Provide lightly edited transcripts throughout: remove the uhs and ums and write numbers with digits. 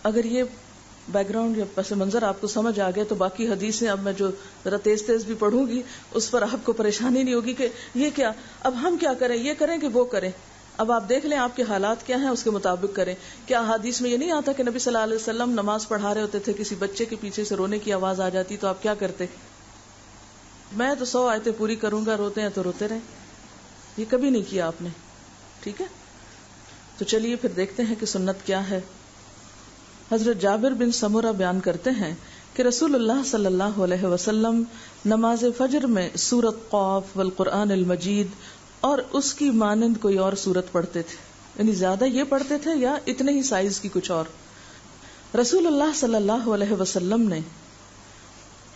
اگر یہ back ground یا پس منظر آپ کو سمجھ آ گیا تو باقی حدیثیں اب میں جو ذرا تیز تیز بھی پڑھوں گی اس پر آپ کو پریشانی نہیں ہوگی کہ یہ کیا، اب ہم کیا کریں، یہ کریں کہ وہ کریں. اب آپ دیکھ لیں آپ کے حالات کیا ہیں، اس کے مطابق کریں. کیا حدیث میں یہ نہیں آتا کہ نبی صلی اللہ علیہ وسلم نماز پڑھا رہے ہوتے تھے، کسی بچے کے پیچھے سے رونے کی آواز آ جاتی تو آپ کیا کرتے؟ میں تو 100 آیتیں پوری کروں گا، روتے ہیں تو روتے رہیں. یہ کبھی نہیں کیا آپ نے. ٹھیک ہے، تو چلیے پھر دیکھتے ہیں کہ سنت کیا ہے. حضرت جابر بن سمرہ بیان کرتے ہیں کہ رسول اللہ صلی اللہ علیہ وسلم نماز فجر میں سورۃ قاف والقرآن المجید اور اس کی مانند کوئی اور سورت پڑھتے تھے، یعنی زیادہ یہ پڑھتے تھے یا اتنے ہی سائز کی کچھ اور. رسول اللہ صلی اللہ علیہ وسلم نے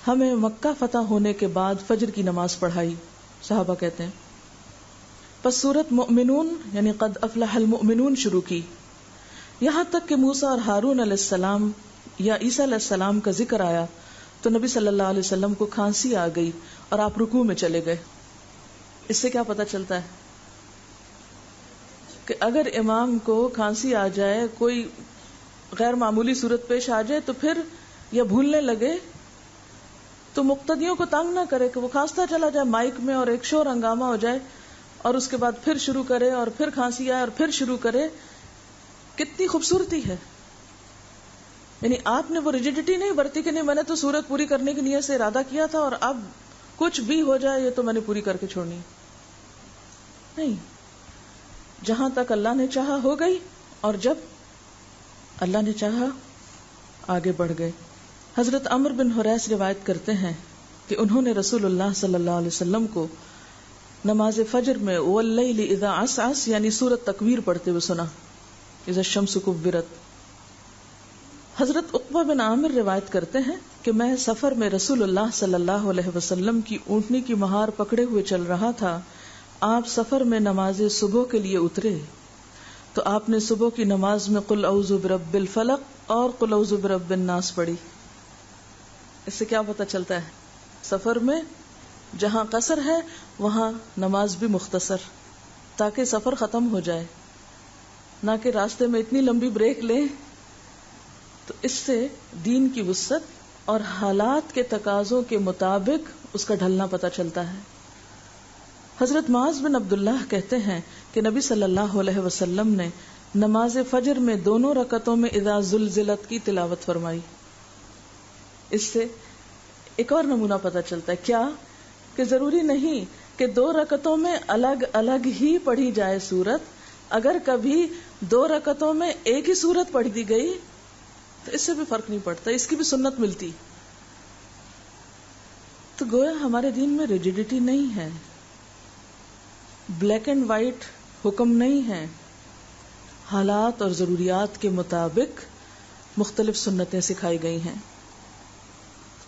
ہمیں مکہ فتح ہونے کے بعد فجر کی نماز پڑھائی. صحابہ کہتے ہیں پس سورت مؤمنون یعنی قد افلح المؤمنون شروع کی، یہاں تک کہ موسیٰ اور ہارون علیہ السلام یا عیسیٰ علیہ السلام کا ذکر آیا تو نبی صلی اللہ علیہ وسلم کو کھانسی آ گئی اور آپ رکوع میں چلے گئے. اس سے کیا پتہ چلتا ہے کہ اگر امام کو کھانسی آ جائے، کوئی غیر معمولی صورت پیش آ جائے تو پھر یا بھولنے لگے تو مقتدیوں کو تنگ نہ کرے کہ وہ کھانستا چلا جائے مائک میں اور ایک شور ہنگامہ ہو جائے اور اس کے بعد پھر شروع کرے اور پھر کھانسی آئے اور پھر شروع کرے. کتنی خوبصورتی ہے. یعنی آپ نے وہ ریجیڈیٹی نہیں برتی کہ نہیں میں نے تو سورت پوری کرنے کی نیت سے ارادہ کیا تھا اور اب کچھ بھی ہو جائے یہ تو میں نے پوری کر کے چھوڑنی. نہیں، جہاں تک اللہ نے چاہا ہو گئی اور جب اللہ نے چاہا آگے بڑھ گئے. حضرت عمرو بن حریث روایت کرتے ہیں کہ انہوں نے رسول اللہ صلی اللہ علیہ وسلم کو نماز فجر میں واللیل اذا عسعس یعنی سورت تکویر پڑھتے ہوئے سنا، اذا الشمس کورت. حضرت عقبہ بن عامر روایت کرتے ہیں کہ میں سفر میں رسول اللہ صلی اللہ علیہ وسلم کی اونٹنی کی مہار پکڑے ہوئے چل رہا تھا. آپ سفر میں نماز صبح کے لیے اترے تو آپ نے صبح کی نماز میں قل اعوذ برب الفلق اور قل اعوذ برب الناس پڑھی. اس سے کیا پتہ چلتا ہے؟ سفر میں جہاں قصر ہے وہاں نماز بھی مختصر، تاکہ سفر ختم ہو جائے، نہ کہ راستے میں اتنی لمبی بریک لیں. تو اس سے دین کی وسعت اور حالات کے تقاضوں کے مطابق اس کا ڈھلنا پتہ چلتا ہے. حضرت معاذ بن عبداللہ کہتے ہیں کہ نبی صلی اللہ علیہ وسلم نے نماز فجر میں دونوں رکعتوں میں اذا زلزلت کی تلاوت فرمائی. اس سے ایک اور نمونہ پتہ چلتا ہے، کیا کہ ضروری نہیں کہ 2 رکعتوں میں الگ الگ ہی پڑھی جائے سورت. اگر کبھی 2 رکعتوں میں ایک ہی سورت پڑھ دی گئی تو اس سے بھی فرق نہیں پڑتا، اس کی بھی سنت ملتی. تو گویا ہمارے دین میں ریجیڈیٹی نہیں ہے، بلیک اینڈ وائٹ حکم نہیں ہے، حالات اور ضروریات کے مطابق مختلف سنتیں سکھائی گئی ہیں.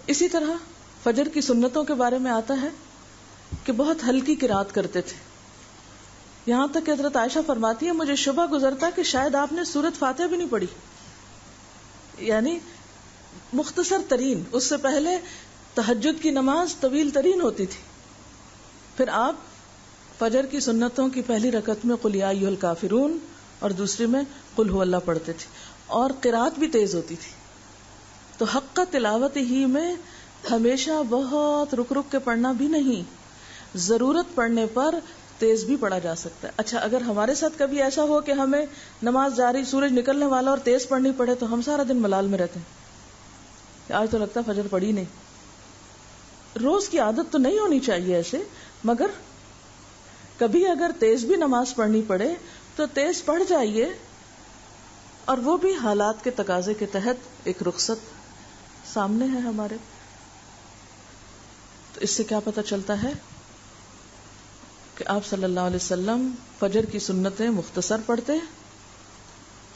اسی طرح فجر کی سنتوں کے بارے میں آتا ہے کہ بہت ہلکی قرات کرتے تھے، یہاں تک کہ حضرت عائشہ فرماتی ہے مجھے شبہ گزرتا کہ شاید آپ نے سورت فاتحہ بھی نہیں پڑھی. یعنی مختصر ترین. اس سے پہلے تہجد کی نماز طویل ترین ہوتی تھی، پھر آپ فجر کی سنتوں کی پہلی رکعت میں قل یا ایھا الکافرون اور دوسری میں قل ھو اللہ پڑھتے تھے، اور قرات بھی تیز ہوتی تھی. تو حق کا تلاوت ہی میں ہمیشہ بہت رک رک کے پڑھنا بھی نہیں، ضرورت پڑنے پر تیز بھی پڑھا جا سکتا ہے. اچھا اگر ہمارے ساتھ کبھی ایسا ہو کہ ہمیں نماز جاری، سورج نکلنے والا اور تیز پڑھنی پڑے تو ہم سارا دن ملال میں رہتے ہیں کہ آج تو لگتا ہے فجر پڑھی نہیں. روز کی عادت تو نہیں ہونی چاہیے ایسے، مگر کبھی اگر تیز بھی نماز پڑھنی پڑے تو تیز پڑھ جائیے، اور وہ بھی حالات کے تقاضے کے تحت. ایک رخصت سامنے ہے ہمارے، تو اس سے کیا پتہ چلتا ہے کہ آپ صلی اللہ علیہ وسلم فجر کی سنتیں مختصر پڑھتے،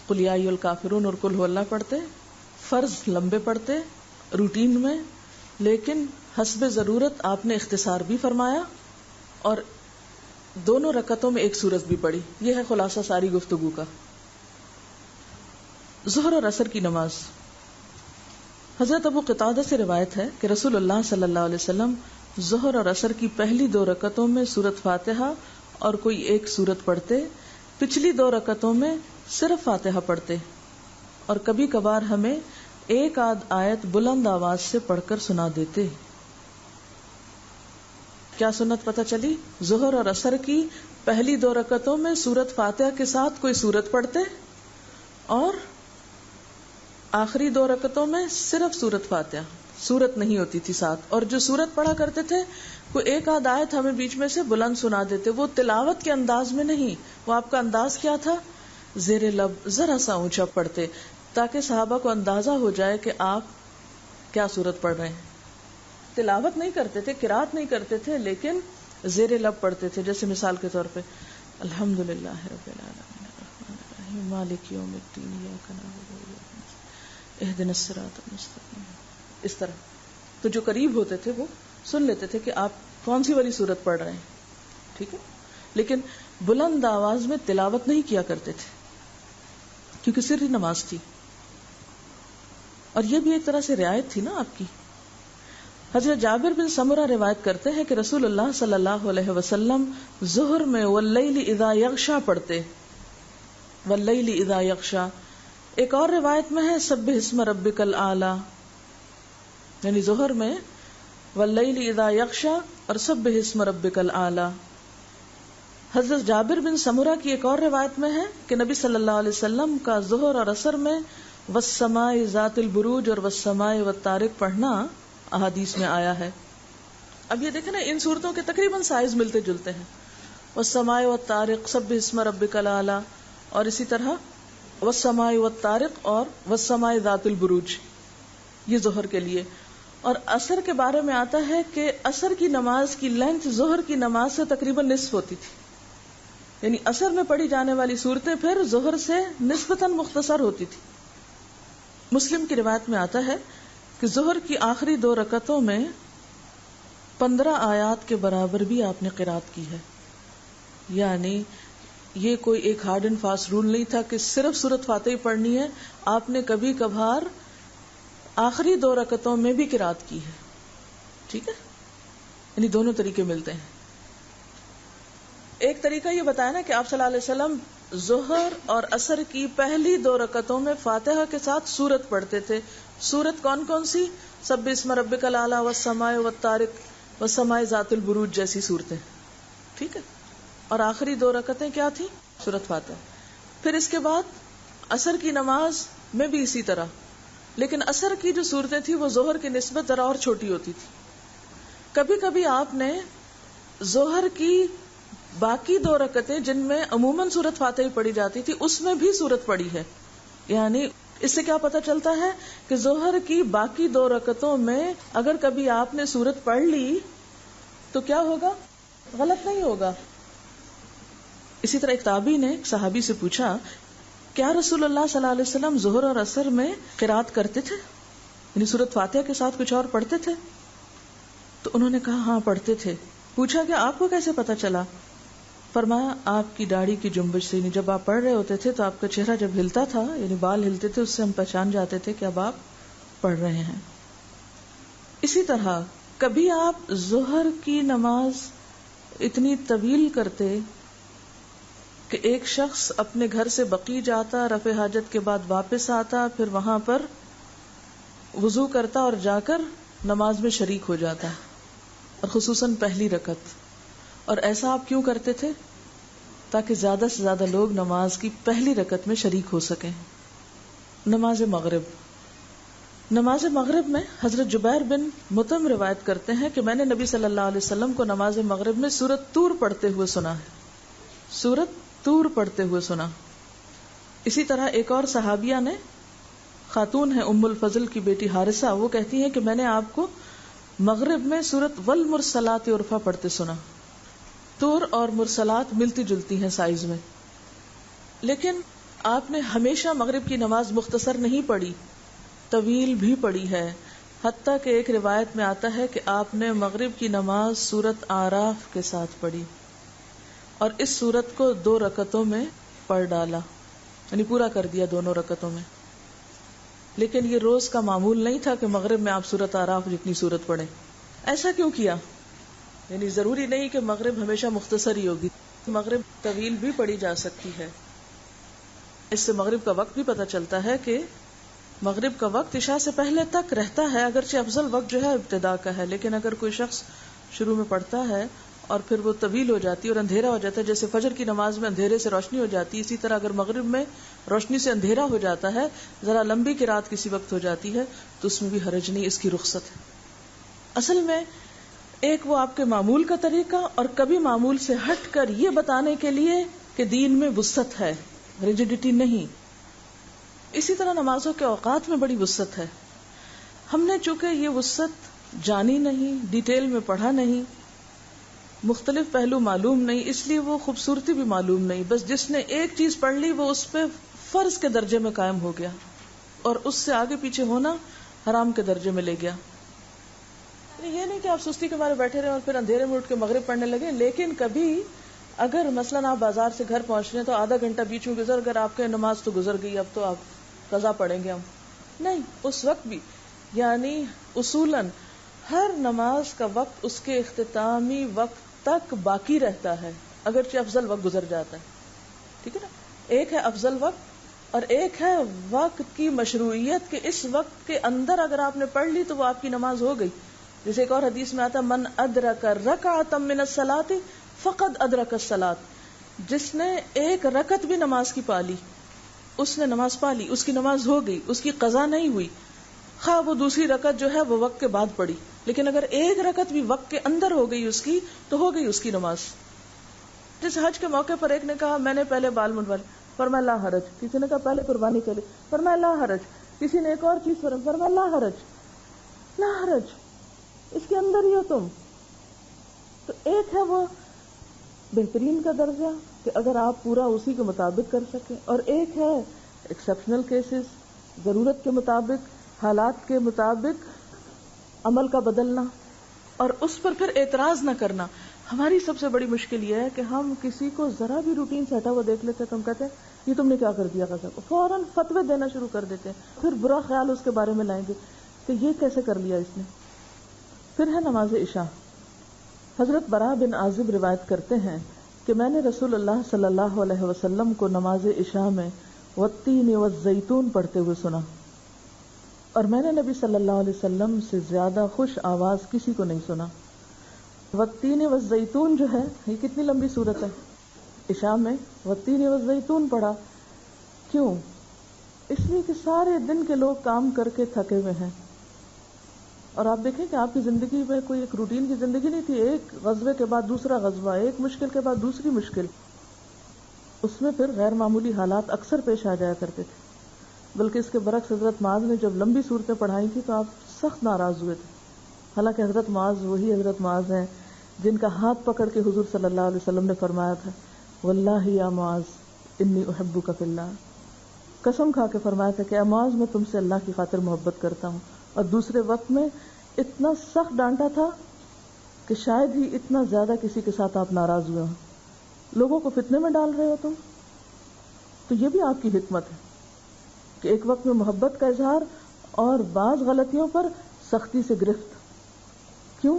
قل یا ایھا الکافرون اور قل ھو اللہ پڑھتے، فرض لمبے پڑھتے روٹین میں، لیکن حسب ضرورت آپ نے اختصار بھی فرمایا اور دونوں رکعتوں میں ایک سورت بھی پڑھی. یہ ہے خلاصہ ساری گفتگو کا. ظہر اور عصر کی نماز. حضرت ابو قتادہ سے روایت ہے کہ رسول اللہ صلی اللہ علیہ وسلم ظہر اور عصر کی پہلی 2 رکعتوں میں سورت فاتحہ اور کوئی ایک سورت پڑھتے، پچھلی 2 رکعتوں میں صرف فاتحہ پڑھتے اور کبھی کبھار ہمیں ایک آدھ آیت بلند آواز سے پڑھ کر سنا دیتے. کیا سنت پتہ چلی؟ ظہر اور عصر کی پہلی 2 رکعتوں میں سورت فاتحہ کے ساتھ کوئی سورت پڑھتے اور آخری 2 رکعتوں میں صرف سورت فاتحہ، سورت نہیں ہوتی تھی ساتھ. اور جو سورت پڑھا کرتے تھے کوئی ایک آدھ آیت ہمیں بیچ میں سے بلند سنا دیتے. وہ تلاوت کے انداز میں نہیں، وہ آپ کا انداز کیا تھا؟ زیر لب ذرا سا اونچا پڑھتے تاکہ صحابہ کو اندازہ ہو جائے کہ آپ کیا سورت پڑھ رہے ہیں. تلاوت نہیں کرتے تھے، قرات نہیں کرتے تھے، لیکن زیر لب پڑھتے تھے. جیسے مثال کے طور پہ الحمدللہ رب العالمین الرحمن الرحیم مالک یوم الدین ایاک نعبد و ایاک نستعین اہدنا الصراط المستقیم. اس طرح تو جو قریب ہوتے تھے وہ سن لیتے تھے کہ آپ کون سی والی سورت پڑھ رہے ہیں. ٹھیک ہے، لیکن بلند آواز میں تلاوت نہیں کیا کرتے تھے کیونکہ سری نماز تھی. اور یہ بھی ایک طرح سے رعایت تھی نا آپ کی. حضرت جابر بن سمرہ روایت کرتے ہیں کہ رسول اللہ صلی اللہ علیہ وسلم ظہر میں واللیل اذا یغشا پڑھتے. واللیل اذا یغشا. ایک اور روایت میں ہے سبح اسم ربک الاعلی، یعنی ظہر میں واللیل اذا یغشا اور سبح اسم ربک الاعلی. حضرت جابر بن سمرہ کی ایک اور روایت میں ہے کہ نبی صلی اللہ علیہ وسلم کا ظہر اور عصر میں والسماء ذات البروج اور والسماء والطارق پڑھنا احادیث میں آیا ہے. اب یہ دیکھیں نا، ان صورتوں کے تقریباً سائز ملتے جلتے ہیں. والسماء والطارق، سبح اسم ربک الاعلی، اور اسی طرح والسماء والطارق اور والسماء ذات البروج، یہ ظہر کے لیے. اور عصر کے بارے میں آتا ہے کہ عصر کی نماز کی لینتھ ظہر کی نماز سے تقریباً نصف ہوتی تھی، یعنی عصر میں پڑھی جانے والی صورتیں پھر ظہر سے نسبتاً مختصر ہوتی تھی. مسلم کی روایت میں آتا ہے کہ ظہر کی آخری 2 رکعتوں میں 15 آیات کے برابر بھی آپ نے قرات کی ہے. یعنی یہ کوئی ایک ہارڈ اینڈ فاسٹ رول نہیں تھا کہ صرف سورت فاتحہ پڑھنی ہے. آپ نے کبھی کبھار آخری 2 رکعتوں میں بھی قرات کی ہے. ٹھیک ہے، یعنی دونوں طریقے ملتے ہیں. ایک طریقہ یہ بتایا نا کہ آپ صلی اللہ علیہ وسلم ظہر اور عصر کی پہلی 2 رکعتوں میں فاتحہ کے ساتھ سورت پڑھتے تھے. سورت کون کون سی؟ سبح اسم ربک الاعلی والسماء والطارق والسماء ذات البروج جیسی صورتیں. ٹھیک ہے، اور آخری 2 رکعتیں کیا تھی؟ سورت فاتحہ. پھر اس کے بعد عصر کی نماز میں بھی اسی طرح، لیکن عصر کی جو صورتیں تھی وہ ظہر کی نسبت ذرا اور چھوٹی ہوتی تھی. کبھی کبھی آپ نے ظہر کی باقی 2 رکعتیں جن میں عموماً سورت فاتحہ پڑھی جاتی تھی اس میں بھی سورت پڑھی ہے. یعنی اس سے کیا پتہ چلتا ہے کہ ظہر کی باقی 2 رکعتوں میں اگر کبھی آپ نے سورت پڑھ لی تو کیا ہوگا؟ غلط نہیں ہوگا. اسی طرح ایک تابعی نے ایک صحابی سے پوچھا، کیا رسول اللہ صلی اللہ علیہ وسلم ظہر اور عصر میں قرات کرتے تھے، یعنی سورت فاتحہ کے ساتھ کچھ اور پڑھتے تھے؟ تو انہوں نے کہا ہاں پڑھتے تھے. پوچھا کہ آپ کو کیسے پتہ چلا؟ فرمایا آپ کی داڑھی کی جنبش سے، یعنی جب آپ پڑھ رہے ہوتے تھے تو آپ کا چہرہ جب ہلتا تھا، یعنی بال ہلتے تھے، اس سے ہم پہچان جاتے تھے کہ اب آپ پڑھ رہے ہیں. اسی طرح کبھی آپ ظہر کی نماز اتنی طویل کرتے کہ ایک شخص اپنے گھر سے بقیع جاتا، رفع حاجت کے بعد واپس آتا، پھر وہاں پر وضو کرتا اور جا کر نماز میں شریک ہو جاتا، اور خصوصاً پہلی رکعت. اور ایسا آپ کیوں کرتے تھے؟ تاکہ زیادہ سے زیادہ لوگ نماز کی پہلی رکعت میں شریک ہو سکیں. نماز مغرب میں حضرت جبیر بن مطعم روایت کرتے ہیں کہ میں نے نبی صلی اللہ علیہ وسلم کو نماز مغرب میں سورۃ طور پڑھتے ہوئے سنا ہے. سورۃ طور پڑھتے ہوئے سنا. اسی طرح ایک اور صحابیہ نے، خاتون ہے ام الفضل کی بیٹی حارثہ، وہ کہتی ہیں کہ میں نے آپ کو مغرب میں سورۃ والمرسلات عرفا پڑھتے سنا. طور اور مرسلات ملتی جلتی ہیں سائز میں، لیکن آپ نے ہمیشہ مغرب کی نماز مختصر نہیں پڑھی، طویل بھی پڑھی ہے. حتیٰ کہ ایک روایت میں آتا ہے کہ آپ نے مغرب کی نماز سورۃ آراف کے ساتھ پڑھی اور اس سورت کو 2 رکعتوں میں پڑھ ڈالا، یعنی پورا کر دیا 2 رکعتوں میں. لیکن یہ روز کا معمول نہیں تھا کہ مغرب میں آپ سورۃ آراف جتنی سورت پڑھیں. ایسا کیوں کیا؟ یعنی ضروری نہیں کہ مغرب ہمیشہ مختصر ہی ہوگی، مغرب طویل بھی پڑھی جا سکتی ہے. اس سے مغرب کا وقت بھی پتہ چلتا ہے کہ مغرب کا وقت عشاء سے پہلے تک رہتا ہے، اگرچہ افضل وقت جو ہے ابتدا کا ہے، لیکن اگر کوئی شخص شروع میں پڑھتا ہے اور پھر وہ طویل ہو جاتی ہے اور اندھیرا ہو جاتا ہے، جیسے فجر کی نماز میں اندھیرے سے روشنی ہو جاتی ہے، اسی طرح اگر مغرب میں روشنی سے اندھیرا ہو جاتا ہے، ذرا لمبی قرات کسی وقت ہو جاتی ہے، تو اس میں بھی حرج نہیں، اس کی رخصت ہے۔ اصل میں ایک وہ آپ کے معمول کا طریقہ، اور کبھی معمول سے ہٹ کر یہ بتانے کے لیے کہ دین میں وسعت ہے، ریجیڈیٹی نہیں۔ اسی طرح نمازوں کے اوقات میں بڑی وسعت ہے۔ ہم نے چونکہ یہ وسعت جانی نہیں، ڈیٹیل میں پڑھا نہیں، مختلف پہلو معلوم نہیں، اس لیے وہ خوبصورتی بھی معلوم نہیں، بس جس نے ایک چیز پڑھ لی وہ اس پہ فرض کے درجے میں قائم ہو گیا اور اس سے آگے پیچھے ہونا حرام کے درجے میں لے گیا۔ یہ نہیں کہ آپ سستی کے مارے بیٹھے رہے اور پھر اندھیرے میں اٹھ کے مغرب پڑھنے لگے، لیکن کبھی اگر مثلاً آپ بازار سے گھر پہنچ رہے ہیں تو آدھا گھنٹہ بیچ میں گزر کر آپ کے نماز تو گزر گئی، اب تو آپ قضا پڑھیں گے، ہم نہیں، اس وقت بھی یعنی اصولاً ہر نماز کا وقت اس کے اختتامی وقت تک باقی رہتا ہے، اگرچہ افضل وقت گزر جاتا ہے، ٹھیک ہے نا۔ ایک ہے افضل وقت اور ایک ہے وقت کی مشروعیت، کہ اس وقت کے اندر اگر آپ نے پڑھ لی تو وہ آپ کی نماز ہو گئی۔ جیسے ایک اور حدیث میں آتا، من ادرک رکعۃ من الصلاۃ فقد ادرک الصلاۃ، جس نے ایک رکعت بھی نماز کی پالی، اس نے نماز پالی، اس کی نماز ہو گئی، اس کی قضا نہیں ہوئی، خواہ وہ دوسری رکعت جو ہے وہ وقت کے بعد پڑھی، لیکن اگر ایک رکعت بھی وقت کے اندر ہو گئی اس کی تو ہو گئی اس کی نماز۔ جیسے حج کے موقع پر ایک نے کہا میں نے پہلے بال منڈوالے، فرمایا لا حرج، کسی نے کہا پہلے قربانی کرے، فرمایا لا حرج، کسی نے ایک اور چیز فرمایا لا حرج، لا حرج، اس کے اندر ہی ہو تم۔ تو ایک ہے وہ بہترین کا درجہ کہ اگر آپ پورا اسی کے مطابق کر سکیں، اور ایک ہے ایکسیپشنل کیسز، ضرورت کے مطابق، حالات کے مطابق عمل کا بدلنا، اور اس پر پھر اعتراض نہ کرنا۔ ہماری سب سے بڑی مشکل یہ ہے کہ ہم کسی کو ذرا بھی روٹین سے ہٹا ہوا دیکھ لیتے ہیں تو ہم کہتے ہیں یہ تم نے کیا کر دیا، فوراً فتوے دینا شروع کر دیتے ہیں، پھر برا خیال اس کے بارے میں لائیں گے کہ یہ کیسے کر لیا اس نے۔ پھر ہے نماز عشاء۔ حضرت براء بن عازب روایت کرتے ہیں کہ میں نے رسول اللہ صلی اللہ علیہ وسلم کو نماز عشاء میں والتین والزیتون پڑھتے ہوئے سنا، اور میں نے نبی صلی اللہ علیہ وسلم سے زیادہ خوش آواز کسی کو نہیں سنا۔ والتین والزیتون جو ہے یہ کتنی لمبی صورت ہے، عشاء میں والتین والزیتون پڑھا، کیوں؟ اس لیے کہ سارے دن کے لوگ کام کر کے تھکے ہوئے ہیں، اور آپ دیکھیں کہ آپ کی زندگی میں کوئی ایک روٹین کی زندگی نہیں تھی، ایک غزوے کے بعد دوسرا غزوہ، ایک مشکل کے بعد دوسری مشکل، اس میں پھر غیر معمولی حالات اکثر پیش آ جایا کرتے تھے۔ بلکہ اس کے برعکس حضرت معاذ نے جب لمبی صورتیں پڑھائی تھی تو آپ سخت ناراض ہوئے تھے، حالانکہ حضرت معاذ وہی حضرت معاذ ہیں جن کا ہاتھ پکڑ کے حضور صلی اللہ علیہ وسلم نے فرمایا تھا واللہ یا معاذ انی احبک فی اللہ، قسم کھا کے فرمایا تھا کہ اے معاذ میں تم سے اللہ کی خاطر محبت کرتا ہوں، اور دوسرے وقت میں اتنا سخت ڈانٹا تھا کہ شاید ہی اتنا زیادہ کسی کے ساتھ آپ ناراض ہوئے ہوں، لوگوں کو فتنے میں ڈال رہے ہو تم۔ تو یہ بھی آپ کی حکمت ہے کہ ایک وقت میں محبت کا اظہار اور بعض غلطیوں پر سختی سے گرفت، کیوں؟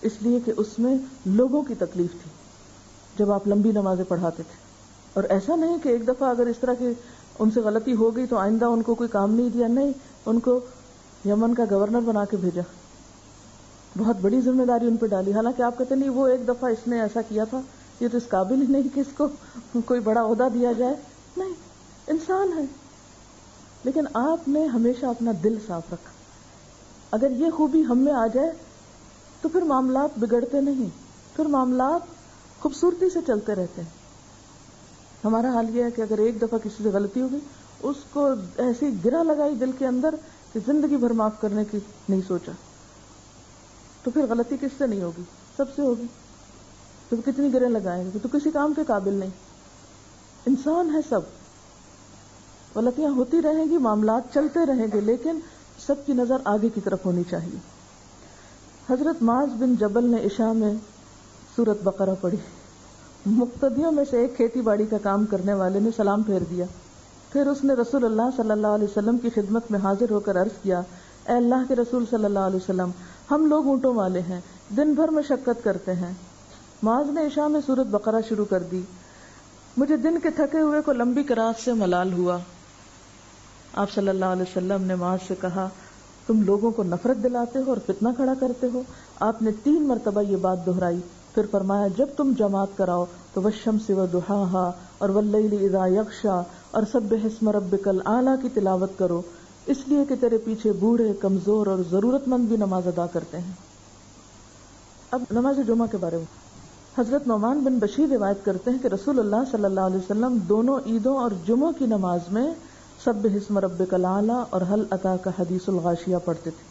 اس لیے کہ اس میں لوگوں کی تکلیف تھی جب آپ لمبی نمازیں پڑھاتے تھے، اور ایسا نہیں کہ ایک دفعہ اگر اس طرح کی ان سے غلطی ہو گئی تو آئندہ ان کو کوئی کام نہیں دیا، نہیں، ان کو یمن کا گورنر بنا کے بھیجا، بہت بڑی ذمہ داری ان پہ ڈالی، حالانکہ آپ کہتے نہیں وہ ایک دفعہ اس نے ایسا کیا تھا، یہ تو اس قابل ہی نہیں کہ اس کو کوئی بڑا عہدہ دیا جائے، نہیں، انسان ہے، لیکن آپ نے ہمیشہ اپنا دل صاف رکھا۔ اگر یہ خوبی ہم میں آ جائے تو پھر معاملات بگڑتے نہیں، پھر معاملات خوبصورتی سے چلتے رہتے ہیں۔ ہمارا حال یہ ہے کہ اگر ایک دفعہ کسی سے غلطی ہوگی اس کو ایسی گرہ لگائی دل کے اندر کہ زندگی بھر معاف کرنے کی نہیں سوچا، تو پھر غلطی کس سے نہیں ہوگی؟ سب سے ہوگی، تو کتنی گرہ لگائیں گے، تو کسی کام کے قابل نہیں، انسان ہے سب، غلطیاں ہوتی رہیں گی، معاملات چلتے رہیں گے، لیکن سب کی نظر آگے کی طرف ہونی چاہیے۔ حضرت معاذ بن جبل نے عشاء میں سورۃ بقرہ پڑھی، مقتدیوں میں سے ایک کھیتی باڑی کا کام کرنے والے نے سلام پھیر دیا، پھر اس نے رسول اللہ صلی اللہ علیہ وسلم کی خدمت میں حاضر ہو کر عرض کیا، اے اللہ کے رسول صلی اللہ علیہ وسلم، ہم لوگ اونٹوں والے ہیں، دن بھر مشقت کرتے ہیں۔ معاذ نے عشاء میں سورۃ بقرہ شروع کر دی، مجھے دن کے تھکے ہوئے کو لمبی قرات سے ملال ہوا. آپ صلی اللہ علیہ وسلم نے معاذ سے کہا تم لوگوں کو نفرت دلاتے ہو اور فتنہ کھڑا کرتے ہو. آپ نے 3 مرتبہ یہ بات دہرائی. پھر فرمایا جب تم جماعت کراؤ تو والشمس وضحاها اور واللیل اذا یغشا اور سبح اسم ربک الاعلی کی تلاوت کرو، اس لیے کہ تیرے پیچھے بوڑھے، کمزور اور ضرورت مند بھی نماز ادا کرتے ہیں. اب نماز جمعہ کے بارے میں حضرت نعمان بن بشیر روایت کرتے ہیں کہ رسول اللہ صلی اللہ علیہ وسلم دونوں عیدوں اور جمعوں کی نماز میں سبح اسم ربک الاعلی اور هل اتاک حدیث الغاشیہ پڑھتے تھے.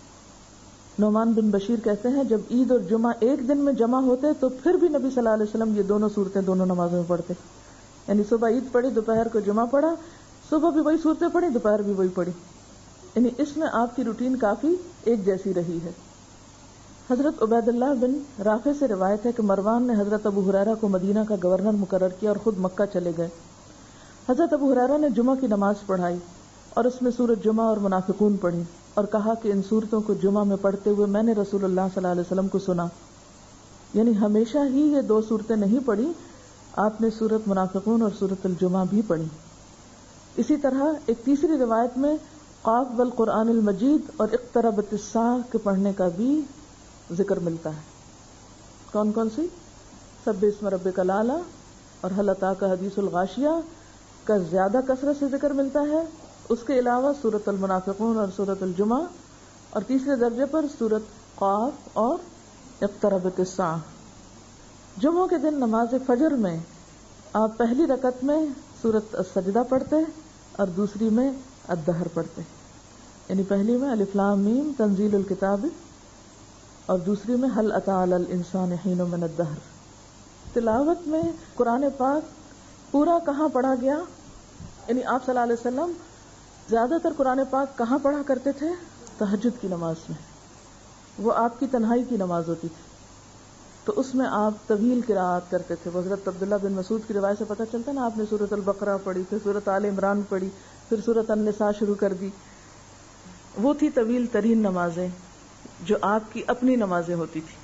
نعمان بن بشیر کہتے ہیں جب عید اور جمعہ ایک دن میں جمع ہوتے تو پھر بھی نبی صلی اللہ علیہ وسلم یہ دونوں صورتیں دونوں نمازوں میں پڑھتے. یعنی صبح عید پڑھی، دوپہر کو جمعہ پڑھا، صبح بھی وہی صورتیں پڑھی، دوپہر بھی وہی پڑھی. یعنی اس میں آپ کی روٹین کافی ایک جیسی رہی ہے. حضرت عبید اللہ بن رافع سے روایت ہے کہ مروان نے حضرت ابو ہریرہ کو مدینہ کا گورنر مقرر کیا اور خود مکہ چلے گئے. حضرت ابو ہریرہ نے جمعہ کی نماز پڑھائی اور اس میں سورۃ جمعہ اور منافقون پڑھی اور کہا کہ ان صورتوں کو جمعہ میں پڑھتے ہوئے میں نے رسول اللہ صلی اللہ علیہ وسلم کو سنا. یعنی ہمیشہ ہی یہ 2 صورتیں نہیں پڑھی، آپ نے سورۃ منافقون اور سورۃ الجمعہ بھی پڑھی. اسی طرح ایک تیسری روایت میں قاف والقرآن المجید اور اقتربت الساعہ کے پڑھنے کا بھی ذکر ملتا ہے. کون کون سی؟ سبح اسم ربک الاعلی اور هل اتاک حدیث الغاشیہ کا زیادہ کثرت سے ذکر ملتا ہے. اس کے علاوہ سورۃ المنافقون اور سورۃ الجمعہ، اور تیسرے درجے پر سورۃ قاف اور اقتربت الساعہ. جمعوں کے دن نماز فجر میں آپ پہلی رکعت میں سورۃ السجدہ پڑھتے اور دوسری میں الدہر پڑھتے. یعنی پہلی میں الف لام میم تنزیل الکتاب اور دوسری میں هل اتى على الانسان حين من الدهر. تلاوت میں قرآن پاک پورا کہاں پڑھا گیا؟ یعنی آپ صلی اللہ علیہ وسلم زیادہ تر قرآن پاک کہاں پڑھا کرتے تھے؟ تہجد کی نماز میں. وہ آپ کی تنہائی کی نماز ہوتی تھی تو اس میں آپ طویل قراءت کرتے تھے. حضرت عبداللہ بن مسعود کی روایت سے پتہ چلتا ہے نا، آپ نے سورۃ البقرہ پڑھی، پھر سورۃ آل عمران پڑھی، پھر سورۃ النساء شروع کر دی. وہ تھی طویل ترین نمازیں جو آپ کی اپنی نمازیں ہوتی تھی.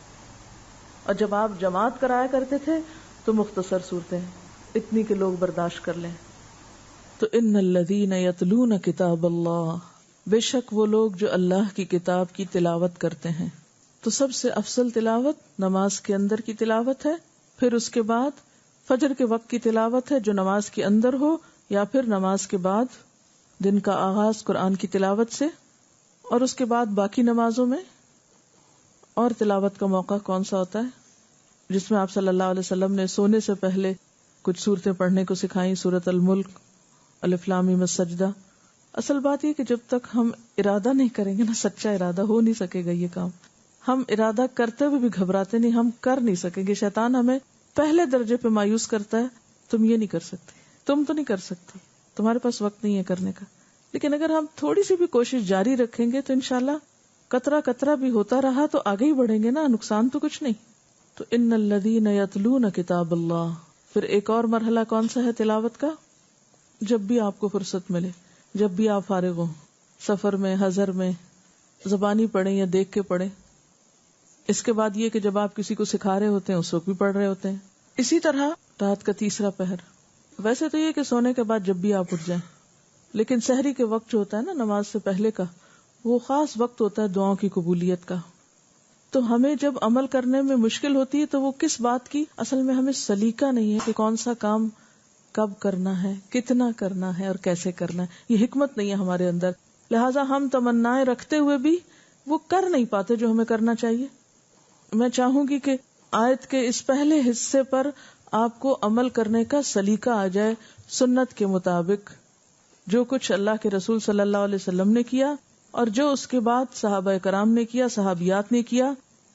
اور جب آپ جماعت کرایا کرتے تھے تو مختصر صورتیں، اتنی کہ لوگ برداشت کر لیں. تو ان الذین یتلون کتاب اللہ، بے شک وہ لوگ جو اللہ کی کتاب کی تلاوت کرتے ہیں. تو سب سے افضل تلاوت نماز کے اندر کی تلاوت ہے، پھر اس کے بعد فجر کے وقت کی تلاوت ہے جو نماز کے اندر ہو، یا پھر نماز کے بعد دن کا آغاز قرآن کی تلاوت سے، اور اس کے بعد باقی نمازوں میں. اور تلاوت کا موقع کون سا ہوتا ہے؟ جس میں آپ صلی اللہ علیہ وسلم نے سونے سے پہلے کچھ صورتیں پڑھنے کو سکھائیں، سورۃ الملک، الف لام میم السجدہ. اصل بات یہ کہ جب تک ہم ارادہ نہیں کریں گے نا، سچا ارادہ، ہو نہیں سکے گا یہ کام. ہم ارادہ کرتے ہوئے بھی گھبراتے نہیں، ہم کر نہیں سکیں گے. شیطان ہمیں پہلے درجے پہ مایوس کرتا ہے، تم یہ نہیں کر سکتے، تم تو نہیں کر سکتے، تمہارے پاس وقت نہیں ہے کرنے کا. لیکن اگر ہم تھوڑی سی بھی کوشش جاری رکھیں گے تو انشاءاللہ قطرہ قطرہ بھی ہوتا رہا تو آگے ہی بڑھیں گے نا، نقصان تو کچھ نہیں. تو ان الذین یتلون کتاب اللہ. پھر ایک اور مرحلہ کون سا ہے تلاوت کا؟ جب بھی آپ کو فرصت ملے، جب بھی آپ فارغ ہوں، سفر میں، حضر میں، زبانی پڑھیں یا دیکھ کے پڑھیں. اس کے بعد یہ کہ جب آپ کسی کو سکھا رہے ہوتے ہیں اس وقت بھی پڑھ رہے ہوتے ہیں. اسی طرح رات کا تیسرا پہر. ویسے تو یہ کہ سونے کے بعد جب بھی آپ اٹھ جائیں، لیکن سحری کے وقت جو ہوتا ہے نا نماز سے پہلے کا، وہ خاص وقت ہوتا ہے دعاؤں کی قبولیت کا. تو ہمیں جب عمل کرنے میں مشکل ہوتی ہے تو وہ کس بات کی؟ اصل میں ہمیں سلیقہ نہیں ہے کہ کون سا کام کب کرنا ہے، کتنا کرنا ہے اور کیسے کرنا ہے. یہ حکمت نہیں ہے ہمارے اندر، لہٰذا ہم تمنائیں رکھتے ہوئے بھی وہ کر نہیں پاتے جو ہمیں کرنا چاہیے. میں چاہوں گی کہ آیت کے اس پہلے حصے پر آپ کو عمل کرنے کا سلیقہ آ جائے، سنت کے مطابق جو کچھ اللہ کے رسول صلی اللہ علیہ وسلم نے کیا اور جو اس کے بعد صحابہ کرام نے کیا، صحابیات نے کیا،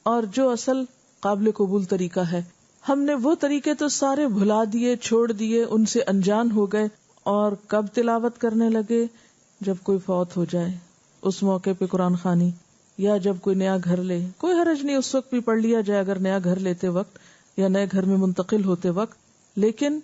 اور جو اصل قابل قبول طریقہ ہے. ہم نے وہ طریقے تو سارے بھلا دیے، چھوڑ دیے، ان سے انجان ہو گئے، اور کب تلاوت کرنے لگے؟ جب کوئی فوت ہو جائے اس موقع پہ قرآن خوانی، یا جب کوئی نیا گھر لے. کوئی حرج نہیں اس وقت بھی پڑھ لیا جائے اگر نیا گھر لیتے وقت یا نئے گھر میں منتقل ہوتے وقت. لیکن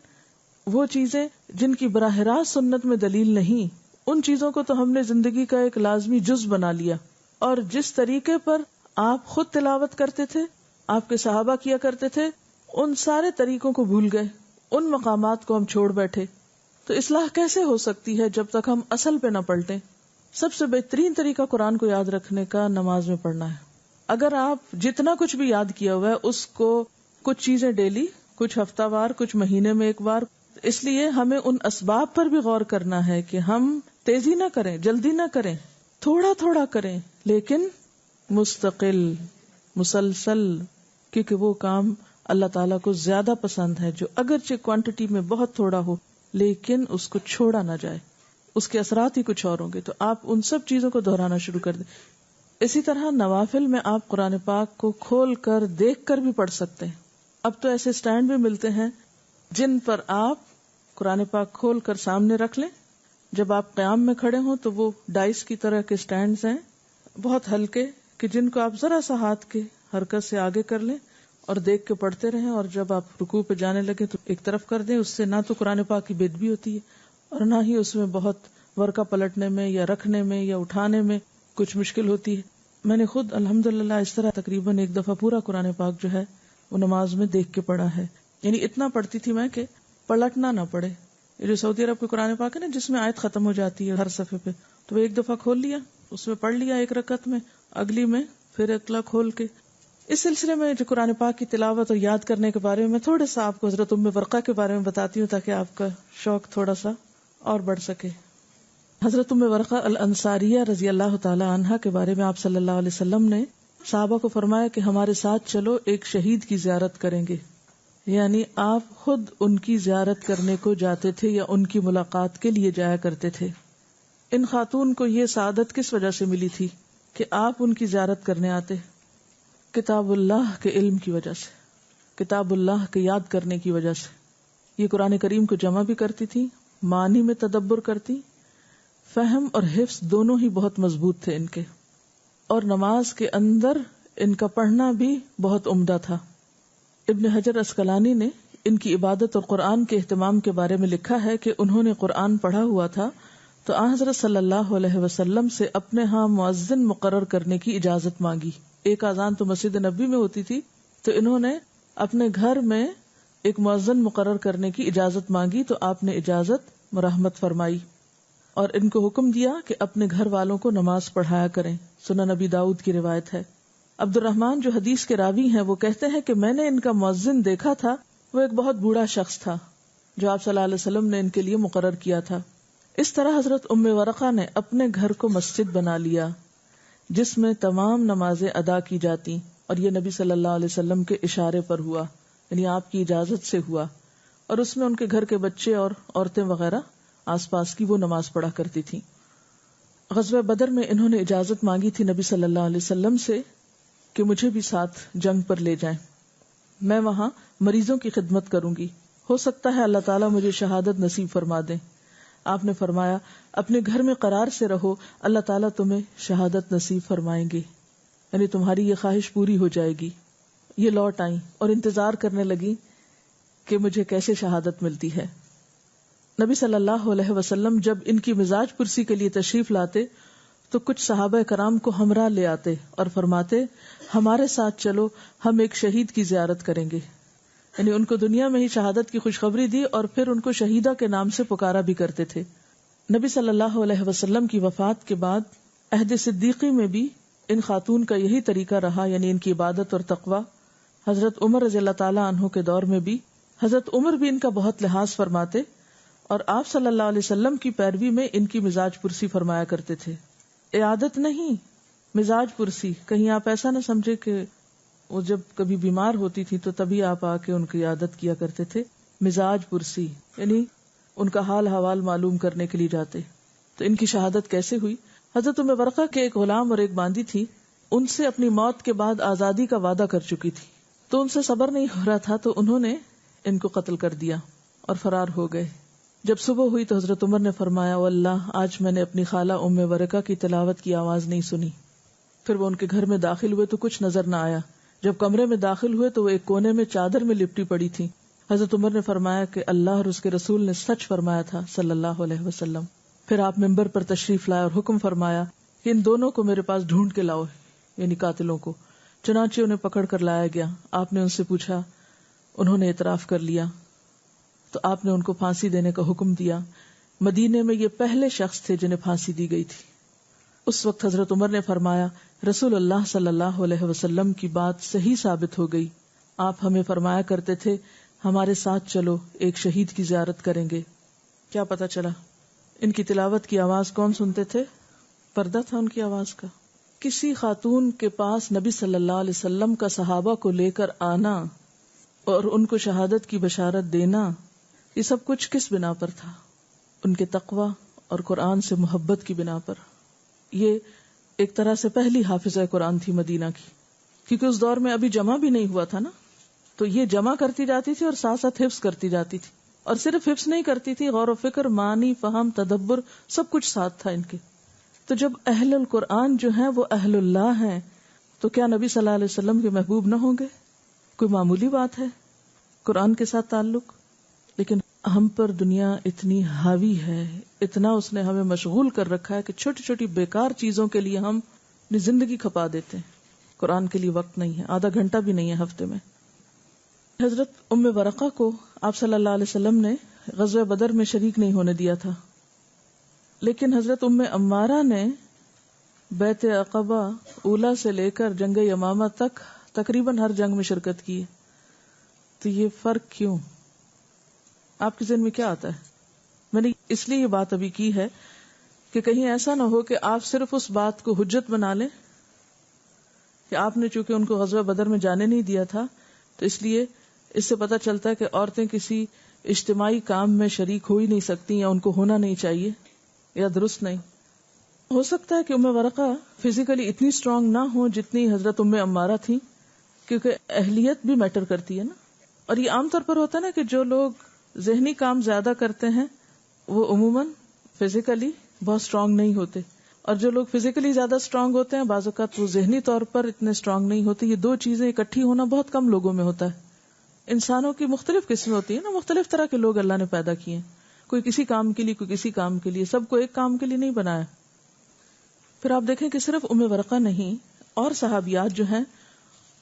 وہ چیزیں جن کی براہ راست سنت میں دلیل نہیں، ان چیزوں کو تو ہم نے زندگی کا ایک لازمی جز بنا لیا. اور جس طریقے پر آپ خود تلاوت کرتے تھے، آپ کے صحابہ کیا کرتے تھے، ان سارے طریقوں کو بھول گئے، ان مقامات کو ہم چھوڑ بیٹھے تو اصلاح کیسے ہو سکتی ہے جب تک ہم اصل پہ نہ پلٹیں؟ سب سے بہترین طریقہ قرآن کو یاد رکھنے کا نماز میں پڑھنا ہے. اگر آپ جتنا کچھ بھی یاد کیا ہوا ہے اس کو کچھ چیزیں ڈیلی، کچھ ہفتہ وار، کچھ مہینے میں ایک بار، اس لیے ہمیں ان اسباب پر بھی غور کرنا ہے کہ ہم تیزی نہ کریں، جلدی نہ کریں، تھوڑا تھوڑا کریں لیکن مستقل، مسلسل، کیونکہ وہ کام اللہ تعالیٰ کو زیادہ پسند ہے جو اگرچہ کوانٹٹی میں بہت تھوڑا ہو لیکن اس کو چھوڑا نہ جائے، اس کے اثرات ہی کچھ اور ہوں گے. تو آپ ان سب چیزوں کو دہرانا شروع کر دیں. اسی طرح نوافل میں آپ قرآن پاک کو کھول کر دیکھ کر بھی پڑھ سکتے ہیں. اب تو ایسے سٹینڈ بھی ملتے ہیں جن پر آپ قرآن پاک کھول کر سامنے رکھ لیں. جب آپ قیام میں کھڑے ہوں تو وہ ڈائس کی طرح کے سٹینڈز ہیں بہت ہلکے کہ جن کو آپ ذرا سا ہاتھ کے حرکت سے آگے کر لیں اور دیکھ کے پڑھتے رہیں، اور جب آپ رکوع پہ جانے لگے تو ایک طرف کر دیں. اس سے نہ تو قرآن پاک کی بے ادبی ہوتی ہے اور نہ ہی اس میں بہت ورقہ پلٹنے میں یا رکھنے میں یا اٹھانے میں کچھ مشکل ہوتی ہے. میں نے خود الحمدللہ اس طرح تقریباً ایک دفعہ پورا قرآن پاک جو ہے وہ نماز میں دیکھ کے پڑھا ہے. یعنی اتنا پڑھتی تھی میں کہ پلٹنا نہ پڑے. یہ جو سعودی عرب کے قرآن پاک ہے نا جس میں آیت ختم ہو جاتی ہے ہر صفحے پہ، تو وہ ایک دفعہ کھول لیا، اس میں پڑھ لیا ایک رکعت میں، اگلی میں پھر اگلا کھول کے. اس سلسلے میں جو قرآن پاک کی تلاوت اور یاد کرنے کے بارے میں تھوڑا سا آپ کو حضرت ام ورقہ کے بارے میں بتاتی ہوں تاکہ آپ کا شوق تھوڑا سا اور بڑھ سکے. حضرت ام ورقہ الانصاریہ رضی اللہ تعالی عنہا کے بارے میں آپ صلی اللہ علیہ وسلم نے صحابہ کو فرمایا کہ ہمارے ساتھ چلو ایک شہید کی زیارت کریں گے. یعنی آپ خود ان کی زیارت کرنے کو جاتے تھے یا ان کی ملاقات کے لیے جایا کرتے تھے. ان خاتون کو یہ سعادت کس وجہ سے ملی تھی کہ آپ ان کی زیارت کرنے آتے؟ کتاب اللہ کے علم کی وجہ سے، کتاب اللہ کے یاد کرنے کی وجہ سے. یہ قرآن کریم کو جمع بھی کرتی تھی، معنی میں تدبر کرتی، فہم اور حفظ دونوں ہی بہت مضبوط تھے ان کے، اور نماز کے اندر ان کا پڑھنا بھی بہت عمدہ تھا. ابن حجر عسقلانی نے ان کی عبادت اور قرآن کے اہتمام کے بارے میں لکھا ہے کہ انہوں نے قرآن پڑھا ہوا تھا تو آن حضرت صلی اللہ علیہ وسلم سے اپنے ہاں مؤذن مقرر کرنے کی اجازت مانگی. ایک اذان تو مسجد نبی میں ہوتی تھی تو انہوں نے اپنے گھر میں ایک مؤذن مقرر کرنے کی اجازت مانگی تو آپ نے اجازت مرحمت فرمائی اور ان کو حکم دیا کہ اپنے گھر والوں کو نماز پڑھایا کریں. سنن نبی داؤد کی روایت ہے. عبد الرحمن جو حدیث کے راوی ہیں وہ کہتے ہیں کہ میں نے ان کا مؤذن دیکھا تھا، وہ ایک بہت بوڑھا شخص تھا جو آپ صلی اللہ علیہ وسلم نے ان کے لیے مقرر کیا تھا. اس طرح حضرت ام ورقہ نے اپنے گھر کو مسجد بنا لیا جس میں تمام نمازیں ادا کی جاتی، اور یہ نبی صلی اللہ علیہ وسلم کے اشارے پر ہوا، یعنی آپ کی اجازت سے ہوا، اور اس میں ان کے گھر کے بچے اور عورتیں وغیرہ آس پاس کی وہ نماز پڑھا کرتی تھیں. غزوہ بدر میں انہوں نے اجازت مانگی تھی نبی صلی اللہ علیہ وسلم سے کہ مجھے بھی ساتھ جنگ پر لے جائیں، میں وہاں مریضوں کی خدمت کروں گی، ہو سکتا ہے اللہ تعالیٰ مجھے شہادت نصیب فرما دیں. آپ نے فرمایا اپنے گھر میں قرار سے رہو، اللہ تعالیٰ تمہیں شہادت نصیب فرمائیں گے، یعنی تمہاری یہ خواہش پوری ہو جائے گی. یہ لوٹ آئیں اور انتظار کرنے لگی کہ مجھے کیسے شہادت ملتی ہے. نبی صلی اللہ علیہ وسلم جب ان کی مزاج پرسی کے لیے تشریف لاتے تو کچھ صحابہ کرام کو ہمراہ لے آتے اور فرماتے ہمارے ساتھ چلو، ہم ایک شہید کی زیارت کریں گے. یعنی ان کو دنیا میں ہی شہادت کی خوشخبری دی اور پھر ان کو شہیدہ کے نام سے پکارا بھی کرتے تھے. نبی صلی اللہ علیہ وسلم کی وفات کے بعد عہد صدیقی میں بھی ان خاتون کا یہی طریقہ رہا، یعنی ان کی عبادت اور تقوی. حضرت عمر رضی اللہ تعالیٰ عنہ کے دور میں بھی حضرت عمر بھی ان کا بہت لحاظ فرماتے اور آپ صلی اللہ علیہ وسلم کی پیروی میں ان کی مزاج پرسی فرمایا کرتے تھے. عیادت نہیں، مزاج پرسی. کہیں آپ ایسا نہ سمجھے کہ وہ جب کبھی بیمار ہوتی تھی تو تبھی آپ آ کے ان کی عیادت کیا کرتے تھے. مزاج پرسی یعنی ان کا حال حوال معلوم کرنے کے لیے جاتے. تو ان کی شہادت کیسے ہوئی؟ حضرت ام ورقہ کے ایک غلام اور ایک باندی تھی، ان سے اپنی موت کے بعد آزادی کا وعدہ کر چکی تھی، تو ان سے صبر نہیں ہو رہا تھا تو انہوں نے ان کو قتل کر دیا اور فرار ہو گئے. جب صبح ہوئی تو حضرت عمر نے فرمایا واللہ آج میں نے اپنی خالہ ام ورقہ کی تلاوت کی آواز نہیں سنی. پھر وہ ان کے گھر میں داخل ہوئے تو کچھ نظر نہ آیا. جب کمرے میں داخل ہوئے تو وہ ایک کونے میں چادر میں لپٹی پڑی تھی. حضرت عمر نے فرمایا کہ اللہ اور اس کے رسول نے سچ فرمایا تھا صلی اللہ علیہ وسلم. پھر آپ منبر پر تشریف لائے اور حکم فرمایا کہ ان دونوں کو میرے پاس ڈھونڈ کے لاؤ، یعنی قاتلوں کو. چنانچہ انہیں پکڑ کر لایا گیا. آپ نے ان سے پوچھا، انہوں نے اعتراف کر لیا. تو آپ نے ان کو پھانسی دینے کا حکم دیا. مدینے میں یہ پہلے شخص تھے جنہیں پھانسی دی گئی تھی. اس وقت حضرت عمر نے فرمایا رسول اللہ صلی اللہ علیہ وسلم کی بات صحیح ثابت ہو گئی. آپ ہمیں فرمایا کرتے تھے ہمارے ساتھ چلو ایک شہید کی زیارت کریں گے. کیا پتا چلا ان کی تلاوت کی آواز کون سنتے تھے؟ پردہ تھا ان کی آواز کا. کسی خاتون کے پاس نبی صلی اللہ علیہ وسلم کا صحابہ کو لے کر آنا اور ان کو شہادت کی بشارت دینا، یہ سب کچھ کس بنا پر تھا؟ ان کے تقوی اور قرآن سے محبت کی بنا پر. یہ ایک طرح سے پہلی حافظہ قرآن تھی مدینہ کی، کیونکہ اس دور میں ابھی جمع بھی نہیں ہوا تھا نا، تو یہ جمع کرتی جاتی تھی اور ساتھ ساتھ حفظ کرتی جاتی تھی. اور صرف حفظ نہیں کرتی تھی، غور و فکر، معنی، فہم، تدبر سب کچھ ساتھ تھا ان کے. تو جب اہل القرآن جو ہیں وہ اہل اللہ ہیں تو کیا نبی صلی اللہ علیہ وسلم کے محبوب نہ ہوں گے؟ کوئی معمولی بات ہے قرآن کے ساتھ تعلق. لیکن ہم پر دنیا اتنی حاوی ہے، اتنا اس نے ہمیں مشغول کر رکھا ہے کہ چھوٹی چھوٹی بیکار چیزوں کے لیے ہم اپنی زندگی کھپا دیتے ہیں. قرآن کے لیے وقت نہیں ہے، آدھا گھنٹہ بھی نہیں ہے ہفتے میں. حضرت ام ورقہ کو آپ صلی اللہ علیہ وسلم نے غزوہ بدر میں شریک نہیں ہونے دیا تھا، لیکن حضرت ام عمارہ نے بیعت عقبہ اولا سے لے کر جنگ یمامہ تک تقریباً ہر جنگ میں شرکت کی. تو یہ فرق کیوں؟ آپ کے ذہن میں کیا آتا ہے؟ میں نے اس لیے یہ بات ابھی کی ہے کہ کہیں ایسا نہ ہو کہ آپ صرف اس بات کو حجت بنا لیں کہ آپ نے چونکہ ان کو غزوہ بدر میں جانے نہیں دیا تھا تو اس لیے اس سے پتہ چلتا ہے کہ عورتیں کسی اجتماعی کام میں شریک ہو ہی نہیں سکتی یا ان کو ہونا نہیں چاہیے یا درست نہیں. ہو سکتا ہے کہ ام ورقہ فزیکلی اتنی اسٹرانگ نہ ہو جتنی حضرت ام عمارہ تھی، کیونکہ اہلیت بھی میٹر کرتی ہے نا. اور یہ عام طور پر ہوتا ہے نا کہ جو لوگ ذہنی کام زیادہ کرتے ہیں وہ عموماً فزیکلی بہت اسٹرانگ نہیں ہوتے، اور جو لوگ فزیکلی زیادہ اسٹرانگ ہوتے ہیں بعض اوقات وہ ذہنی طور پر اتنے اسٹرانگ نہیں ہوتے. یہ دو چیزیں اکٹھی ہونا بہت کم لوگوں میں ہوتا ہے. انسانوں کی مختلف قسمیں ہوتی ہیں نا، مختلف طرح کے لوگ اللہ نے پیدا کیے ہیں، کوئی کسی کام کے لیے، کوئی کسی کام کے لیے، سب کو ایک کام کے لیے نہیں بنایا. پھر آپ دیکھیں کہ صرف ام ورقہ نہیں، اور صحابیات جو ہیں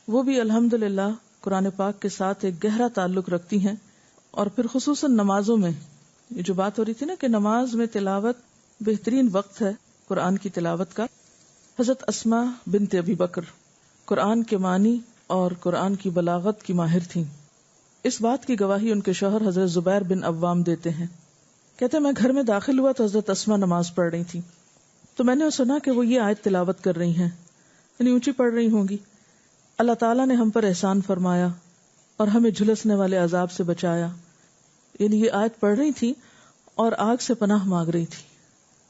وہ بھی الحمدللہ قرآن پاک کے ساتھ ایک گہرا تعلق رکھتی ہیں. اور پھر خصوصاً نمازوں میں یہ جو بات ہو رہی تھی نا کہ نماز میں تلاوت بہترین وقت ہے قرآن کی تلاوت کا. حضرت اسماء بنت ابی بکر قرآن کے معنی اور قرآن کی بلاغت کی ماہر تھیں. اس بات کی گواہی ان کے شوہر حضرت زبیر بن عوام دیتے ہیں. کہتے ہیں میں گھر میں داخل ہوا تو حضرت اسماء نماز پڑھ رہی تھی، تو میں نے سنا کہ وہ یہ آیت تلاوت کر رہی ہیں، یعنی اونچی پڑھ رہی ہوں گی. اللہ تعالیٰ نے ہم پر احسان فرمایا اور ہمیں جھلسنے والے عذاب سے بچایا. یعنی یہ آیت پڑھ رہی تھی اور آگ سے پناہ مانگ رہی تھی،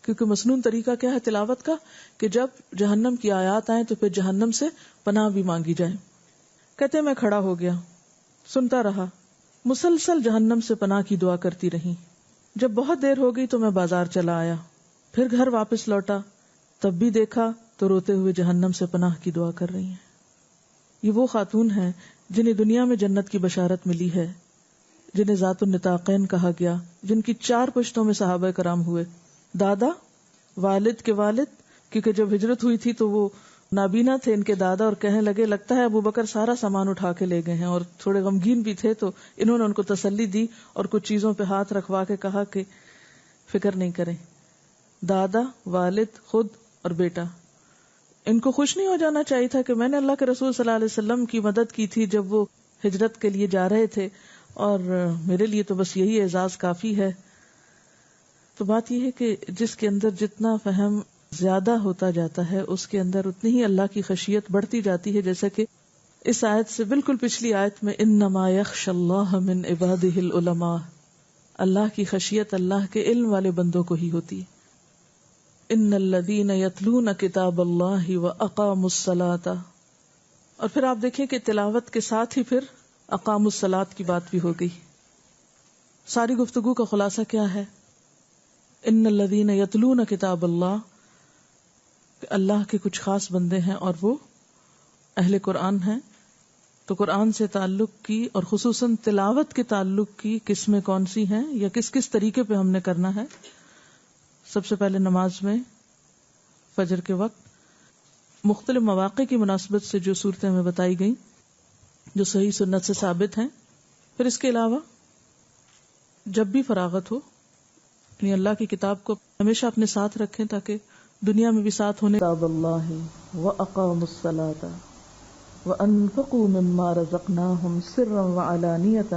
کیونکہ مسنون طریقہ کیا ہے تلاوت کا کہ جب جہنم کی آیات آئیں تو پھر جہنم سے پناہ بھی مانگی جائے. کہتے میں کھڑا ہو گیا، سنتا رہا، مسلسل جہنم سے پناہ کی دعا کرتی رہی. جب بہت دیر ہو گئی تو میں بازار چلا آیا، پھر گھر واپس لوٹا، تب بھی دیکھا تو روتے ہوئے جہنم سے پناہ کی دعا کر رہی ہیں. یہ وہ خاتون ہیں جنہیں دنیا میں جنت کی بشارت ملی ہے، جنہیں ذات النطاقین کہا گیا، جن کی 4 پشتوں میں صحابہ کرام ہوئے، دادا، والد کے والد، کیونکہ جب ہجرت ہوئی تھی تو وہ نابینا تھے ان کے دادا، اور کہنے لگے لگتا ہے ابو بکر سارا سامان اٹھا کے لے گئے ہیں، اور تھوڑے غمگین بھی تھے تو انہوں نے ان کو تسلی دی اور کچھ چیزوں پہ ہاتھ رکھوا کے کہا کہ فکر نہیں کریں. دادا، والد، خود اور بیٹا، ان کو خوش نہیں ہو جانا چاہیے تھا کہ میں نے اللہ کے رسول صلی اللہ علیہ وسلم کی مدد کی تھی جب وہ ہجرت کے لیے جا رہے تھے، اور میرے لیے تو بس یہی اعزاز کافی ہے. تو بات یہ ہے کہ جس کے اندر جتنا فہم زیادہ ہوتا جاتا ہے اس کے اندر اتنی ہی اللہ کی خشیت بڑھتی جاتی ہے. جیسا کہ اس آیت سے بالکل پچھلی آیت میں انما یخش اللہ من عبادہ العلماء، اللہ کی خشیت اللہ کے علم والے بندوں کو ہی ہوتی ہے. ان الذین یتلون کتاب اللہ واقاموا الصلاۃ. اور پھر آپ دیکھیں کہ تلاوت کے ساتھ ہی پھر اقاموا الصلاۃ کی بات بھی ہو گئی. ساری گفتگو کا خلاصہ کیا ہے؟ ان الذین یتلون کتاب اللہ، کہ اللہ کے کچھ خاص بندے ہیں اور وہ اہل قرآن ہیں. تو قرآن سے تعلق کی اور خصوصاً تلاوت کے تعلق کی قسمیں کون سی ہیں یا کس کس طریقے پہ ہم نے کرنا ہے؟ سب سے پہلے نماز میں فجر کے وقت مختلف مواقع کی مناسبت سے جو صورتیں ہمیں بتائی گئیں جو صحیح سنت سے ثابت ہیں. پھر اس کے علاوہ جب بھی فراغت ہو یعنی اللہ کی کتاب کو ہمیشہ اپنے ساتھ رکھیں تاکہ دنیا میں بھی ساتھ ہونے. کتاب اللہ وَأَقَامُوا الصَّلَاةَ وَأَنفِقُوا مِمَّا رَزَقْنَاهُمْ سِرًّا وَعَلَانِيَةً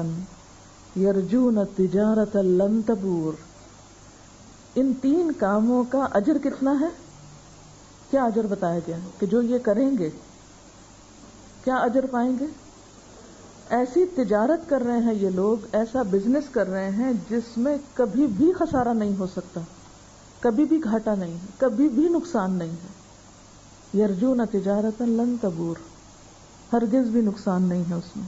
يَرْجُونَ تِجَارَةً لَن تَبُورَ. ان 3 کاموں کا اجر کتنا ہے؟ کیا اجر بتایا گیا کہ جو یہ کریں گے کیا اجر پائیں گے؟ ایسی تجارت کر رہے ہیں یہ لوگ، ایسا بزنس کر رہے ہیں جس میں کبھی بھی خسارہ نہیں ہو سکتا، کبھی بھی گھاٹا نہیں ہے، کبھی بھی نقصان نہیں ہے. یرجون تجارتا لن تبور، ہرگز بھی نقصان نہیں ہے اس میں.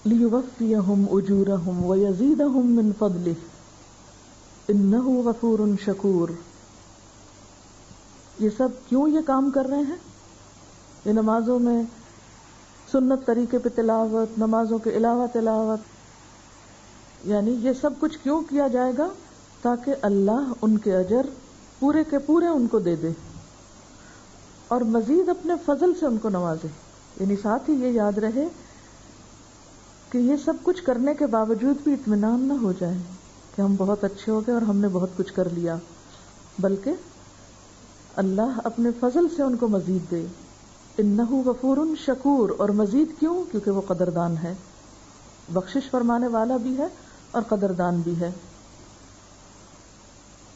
لیوفیہم اجورہم ویزیدہم من فضلہ انہ غفور شکور. یہ سب کیوں یہ کام کر رہے ہیں؟ یہ نمازوں میں سنت طریقے پہ تلاوت، نمازوں کے علاوہ تلاوت، یعنی یہ سب کچھ کیوں کیا جائے گا؟ تاکہ اللہ ان کے اجر پورے کے پورے ان کو دے دے اور مزید اپنے فضل سے ان کو نوازے. یعنی ساتھ ہی یہ یاد رہے کہ یہ سب کچھ کرنے کے باوجود بھی اطمینان نہ ہو جائے کہ ہم بہت اچھے ہو گئے اور ہم نے بہت کچھ کر لیا، بلکہ اللہ اپنے فضل سے ان کو مزید دے. انہ غفور شکور، اور مزید کیوں؟ کیونکہ وہ قدردان ہے، بخشش فرمانے والا بھی ہے اور قدردان بھی ہے.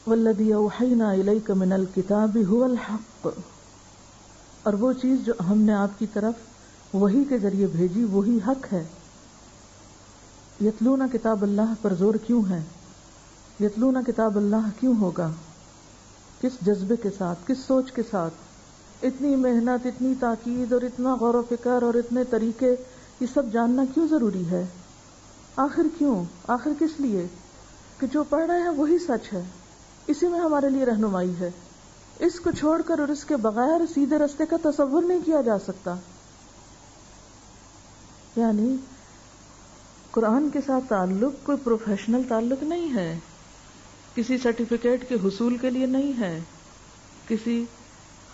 والذی اوحینا الیک من الکتاب هو الحق، اور وہ چیز جو ہم نے آپ کی طرف وحی کے ذریعے بھیجی وہی حق ہے. یتلون کتاب اللہ پر زور کیوں ہے؟ یتلون کتاب اللہ کیوں ہوگا؟ کس جذبے کے ساتھ، کس سوچ کے ساتھ؟ اتنی محنت، اتنی تاکید اور اتنا غور و فکر اور اتنے طریقے، یہ سب جاننا کیوں ضروری ہے؟ آخر کیوں؟ آخر کس لیے؟ کہ جو پڑھ رہے ہیں وہی سچ ہے، اسی میں ہمارے لیے رہنمائی ہے. اس کو چھوڑ کر اور اس کے بغیر سیدھے راستے کا تصور نہیں کیا جا سکتا. یعنی قرآن کے ساتھ تعلق کوئی پروفیشنل تعلق نہیں ہے، کسی سرٹیفکیٹ کے حصول کے لیے نہیں ہے، کسی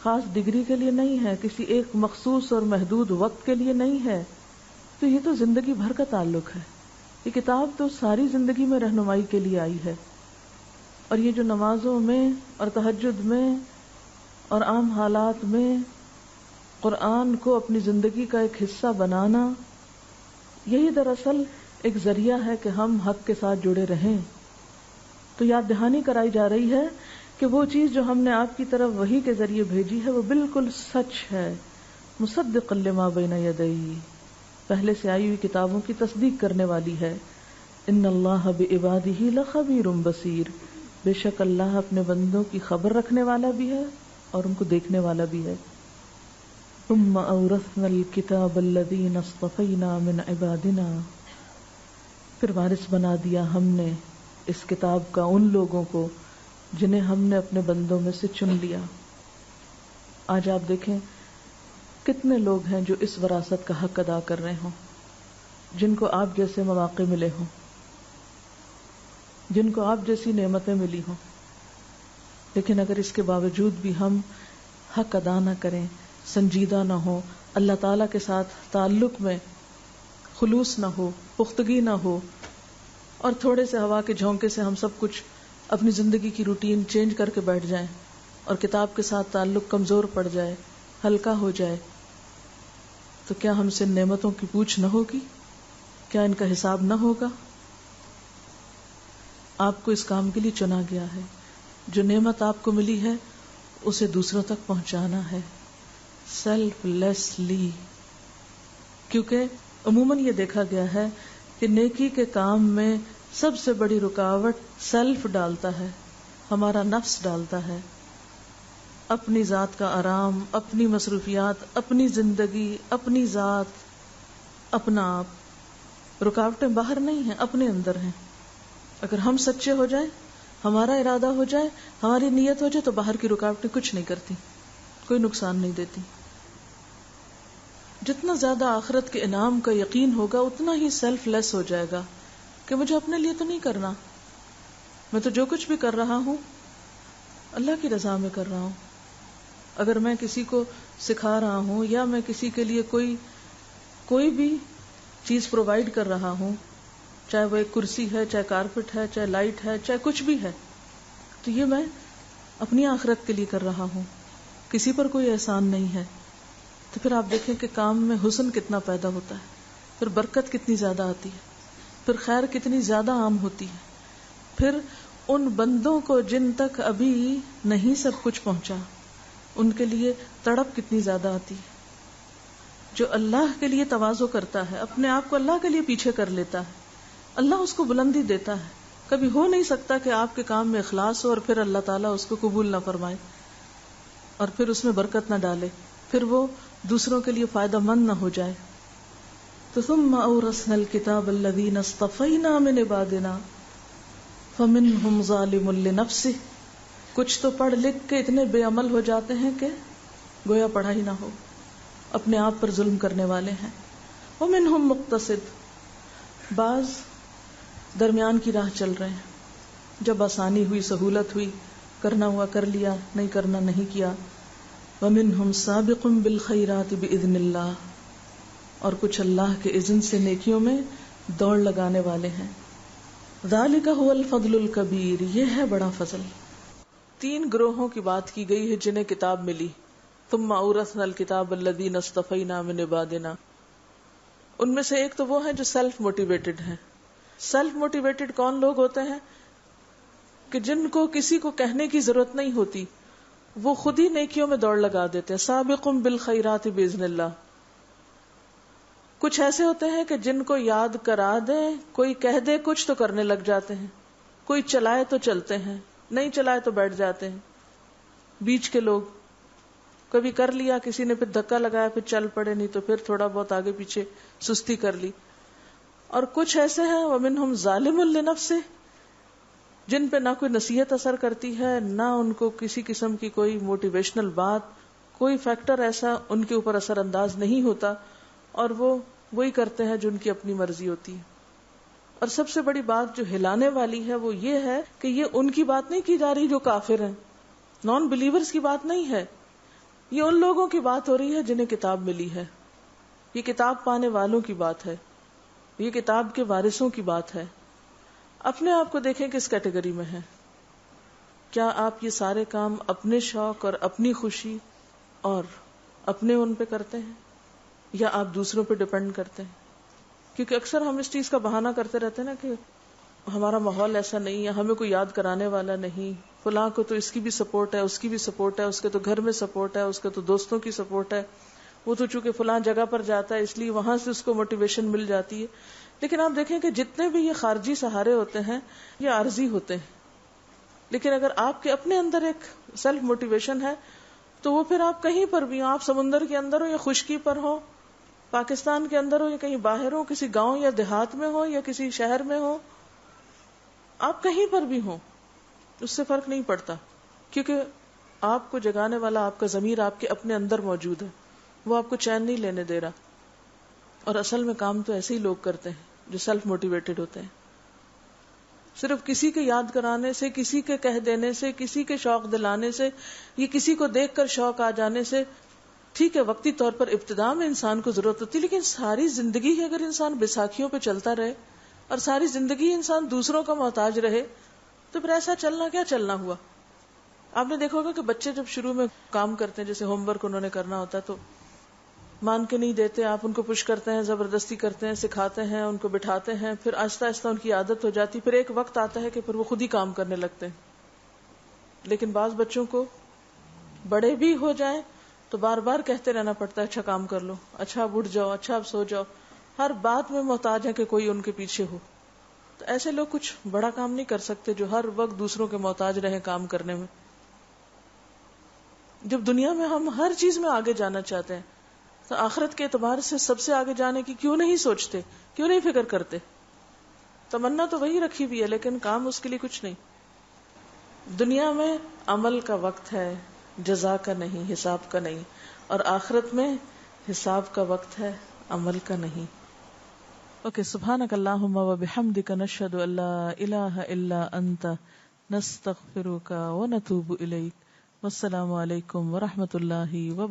خاص ڈگری کے لیے نہیں ہے، کسی ایک مخصوص اور محدود وقت کے لیے نہیں ہے. تو یہ تو زندگی بھر کا تعلق ہے. یہ کتاب تو ساری زندگی میں رہنمائی کے لیے آئی ہے. اور یہ جو نمازوں میں اور تہجد میں اور عام حالات میں قرآن کو اپنی زندگی کا ایک حصہ بنانا، یہی دراصل ایک ذریعہ ہے کہ ہم حق کے ساتھ جڑے رہیں. تو یاد دہانی کرائی جا رہی ہے کہ وہ چیز جو ہم نے آپ کی طرف وحی کے ذریعے بھیجی ہے وہ بالکل سچ ہے، مصدقا لما بین یدیہ، پہلے سے آئی ہوئی کتابوں کی تصدیق کرنے والی ہے. ان اللہ بعبادہ لخبیر بصیر، بے شک اللہ اپنے بندوں کی خبر رکھنے والا بھی ہے اور ان کو دیکھنے والا بھی ہے. ثم اورثنا الکتاب الذین اصطفینا من عبادنا، پھر وارث بنا دیا ہم نے اس کتاب کا ان لوگوں کو جنہیں ہم نے اپنے بندوں میں سے چن لیا. آج آپ دیکھیں کتنے لوگ ہیں جو اس وراثت کا حق ادا کر رہے ہوں، جن کو آپ جیسے مواقع ملے ہوں، جن کو آپ جیسی نعمتیں ملی ہوں، لیکن اگر اس کے باوجود بھی ہم حق ادا نہ کریں، سنجیدہ نہ ہو، اللہ تعالیٰ کے ساتھ تعلق میں خلوص نہ ہو، پختگی نہ ہو، اور تھوڑے سے ہوا کے جھونکے سے ہم سب کچھ اپنی زندگی کی روٹین چینج کر کے بیٹھ جائیں اور کتاب کے ساتھ تعلق کمزور پڑ جائے، ہلکا ہو جائے، تو کیا ہم سے نعمتوں کی پوچھ نہ ہوگی؟ کیا ان کا حساب نہ ہوگا؟ آپ کو اس کام کے لیے چنا گیا ہے. جو نعمت آپ کو ملی ہے اسے دوسروں تک پہنچانا ہے سیلف لیسلی، کیونکہ عموماً یہ دیکھا گیا ہے کہ نیکی کے کام میں سب سے بڑی رکاوٹ سیلف ڈالتا ہے، ہمارا نفس ڈالتا ہے. اپنی ذات کا آرام، اپنی مصروفیات، اپنی زندگی، اپنی ذات، اپنا آپ. رکاوٹیں باہر نہیں ہیں، اپنے اندر ہیں. اگر ہم سچے ہو جائیں، ہمارا ارادہ ہو جائے، ہماری نیت ہو جائے، تو باہر کی رکاوٹیں کچھ نہیں کرتی، کوئی نقصان نہیں دیتی. جتنا زیادہ آخرت کے انعام کا یقین ہوگا اتنا ہی سیلف لیس ہو جائے گا کہ مجھے اپنے لیے تو نہیں کرنا، میں تو جو کچھ بھی کر رہا ہوں اللہ کی رضا میں کر رہا ہوں. اگر میں کسی کو سکھا رہا ہوں یا میں کسی کے لیے کوئی بھی چیز پرووائڈ کر رہا ہوں چاہے وہ ایک کرسی ہے، چاہے کارپٹ ہے، چاہے لائٹ ہے، چاہے کچھ بھی ہے، تو یہ میں اپنی آخرت کے لیے کر رہا ہوں، کسی پر کوئی احسان نہیں ہے. تو پھر آپ دیکھیں کہ کام میں حسن کتنا پیدا ہوتا ہے، پھر برکت کتنی زیادہ آتی ہے، پھر خیر کتنی زیادہ عام ہوتی ہے. پھر ان بندوں کو جن تک ابھی نہیں سب کچھ پہنچا، ان کے لیے تڑپ کتنی زیادہ آتی ہے. جو اللہ کے لیے تواضع کرتا ہے، اپنے آپ کو اللہ کے لیے پیچھے کر لیتا ہے، اللہ اس کو بلندی دیتا ہے. کبھی ہو نہیں سکتا کہ آپ کے کام میں اخلاص ہو اور پھر اللہ تعالیٰ اس کو قبول نہ فرمائے اور پھر اس میں برکت نہ ڈالے، پھر وہ دوسروں کے لیے فائدہ مند نہ ہو جائے. تو ثم اورثنا الکتاب الذین اصطفینا من عبادنا فمنہم ظالم لنفسہ. کچھ تو پڑھ لکھ کے اتنے بے عمل ہو جاتے ہیں کہ گویا پڑھا ہی نہ ہو، اپنے آپ پر ظلم کرنے والے ہیں. ومنہم مقتصد، بعض درمیان کی راہ چل رہے ہیں، جب آسانی ہوئی، سہولت ہوئی، کرنا ہوا کر لیا، نہیں کرنا نہیں کیا. ومنہم سابق بالخیرات باذن اللہ، اور کچھ اللہ کے اذن سے نیکیوں میں دوڑ لگانے والے ہیں. ذالک هو الفضل الکبیر، یہ ہے بڑا فضل. 3 گروہوں کی بات کی گئی ہے جنہیں کتاب ملی. ثم اورثنا الکتاب الذین اصطفینا من عبادنا. ان میں سے ایک تو وہ ہیں جو سیلف موٹیویٹڈ ہیں. سیلف موٹیویٹڈ کون لوگ ہوتے ہیں؟ کہ جن کو کسی کو کہنے کی ضرورت نہیں ہوتی، وہ خود ہی نیکیوں میں دوڑ لگا دیتے ہیں. سابقون بالخیرات باذن اللہ. کچھ ایسے ہوتے ہیں کہ جن کو یاد کرا دے، کوئی کہہ دے کچھ تو کرنے لگ جاتے ہیں، کوئی چلائے تو چلتے ہیں، نہیں چلائے تو بیٹھ جاتے ہیں. بیچ کے لوگ، کبھی کر لیا کسی نے، پھر دھکا لگایا، پھر چل پڑے، نہیں تو پھر تھوڑا بہت آگے پیچھے سستی کر لی. اور کچھ ایسے ہیں ومنہم ظالم لنفسہ، جن پہ نہ کوئی نصیحت اثر کرتی ہے، نہ ان کو کسی قسم کی کوئی موٹیویشنل بات، کوئی فیکٹر ایسا ان کے اوپر اثر انداز نہیں ہوتا، اور وہ وہی کرتے ہیں جو ان کی اپنی مرضی ہوتی ہے. اور سب سے بڑی بات جو ہلانے والی ہے وہ یہ ہے کہ یہ ان کی بات نہیں کی جا رہی جو کافر ہیں، نان بلیورز کی بات نہیں ہے، یہ ان لوگوں کی بات ہو رہی ہے جنہیں کتاب ملی ہے. یہ کتاب پانے والوں کی بات ہے، یہ کتاب کے وارثوں کی بات ہے. اپنے آپ کو دیکھیں کس کیٹیگری میں ہیں. کیا آپ یہ سارے کام اپنے شوق اور اپنی خوشی اور اپنے ان پہ کرتے ہیں، یا آپ دوسروں پہ ڈیپینڈ کرتے ہیں؟ کیونکہ اکثر ہم اس چیز کا بہانہ کرتے رہتے ہیں نا کہ ہمارا ماحول ایسا نہیں ہے، ہمیں کوئی یاد کرانے والا نہیں، فلاں کو تو اس کی بھی سپورٹ ہے، اس کی بھی سپورٹ ہے، اس کے تو گھر میں سپورٹ ہے، اس کے تو دوستوں کی سپورٹ ہے، وہ تو چونکہ فلاں جگہ پر جاتا ہے اس لیے وہاں سے اس کو موٹیویشن مل جاتی ہے. لیکن آپ دیکھیں کہ جتنے بھی یہ خارجی سہارے ہوتے ہیں یہ عارضی ہوتے ہیں. لیکن اگر آپ کے اپنے اندر ایک سیلف موٹیویشن ہے تو وہ پھر آپ کہیں پر بھی ہوں، آپ سمندر کے اندر ہو یا خشکی پر ہو، پاکستان کے اندر ہو یا کہیں باہر ہو، کسی گاؤں یا دیہات میں ہو یا کسی شہر میں ہو، آپ کہیں پر بھی ہوں، اس سے فرق نہیں پڑتا. کیونکہ آپ کو جگانے والا آپ کا ضمیر آپ کے اپنے اندر موجود ہے، وہ آپ کو چین نہیں لینے دے رہا. اور اصل میں کام تو ایسے ہی لوگ کرتے ہیں جو سیلف موٹیویٹڈ ہوتے ہیں. صرف کسی کے یاد کرانے سے، کسی کے کہہ دینے سے، کسی کے شوق دلانے سے، یہ کسی کو دیکھ کر شوق آ جانے سے، ٹھیک ہے وقتی طور پر ابتدا میں انسان کو ضرورت ہوتی ہے، لیکن ساری زندگی اگر انسان بیساکھیوں پہ چلتا رہے اور ساری زندگی انسان دوسروں کا محتاج رہے تو پھر ایسا چلنا کیا چلنا ہوا. آپ نے دیکھا ہوگا کہ بچے جب شروع میں کام کرتے ہیں، جیسے ہوم ورک انہوں نے کرنا ہوتا ہے تو مان کے نہیں دیتے، آپ ان کو پش کرتے ہیں، زبردستی کرتے ہیں، سکھاتے ہیں، ان کو بٹھاتے ہیں، پھر آہستہ آہستہ ان کی عادت ہو جاتی، پھر ایک وقت آتا ہے کہ پھر وہ خود ہی کام کرنے لگتے ہیں. لیکن بعض بچوں کو بڑے بھی ہو جائیں تو بار بار کہتے رہنا پڑتا ہے اچھا کام کر لو، اچھا اب اٹھ جاؤ، اچھا اب سو جاؤ، ہر بات میں محتاج ہے کہ کوئی ان کے پیچھے ہو. تو ایسے لوگ کچھ بڑا کام نہیں کر سکتے جو ہر وقت دوسروں کے محتاج رہے کام کرنے میں. جب دنیا میں ہم ہر چیز میں آگے جانا چاہتے ہیں تو آخرت کے اعتبار سے سب سے آگے جانے کی کیوں نہیں سوچتے، کیوں نہیں فکر کرتے؟ تمنا تو وہی رکھی ہوئی ہے لیکن کام اس کے لیے کچھ نہیں. دنیا میں عمل کا وقت ہے، جزا کا نہیں، حساب کا نہیں، اور آخرت میں حساب کا وقت ہے، عمل کا نہیں. اوکے، سبحانک اللہم و بحمدک نشہد ان لا الہ الا انت نستغفرک و نتوب الیک. والسلام علیکم ورحمۃ اللہ وبرکاتہ.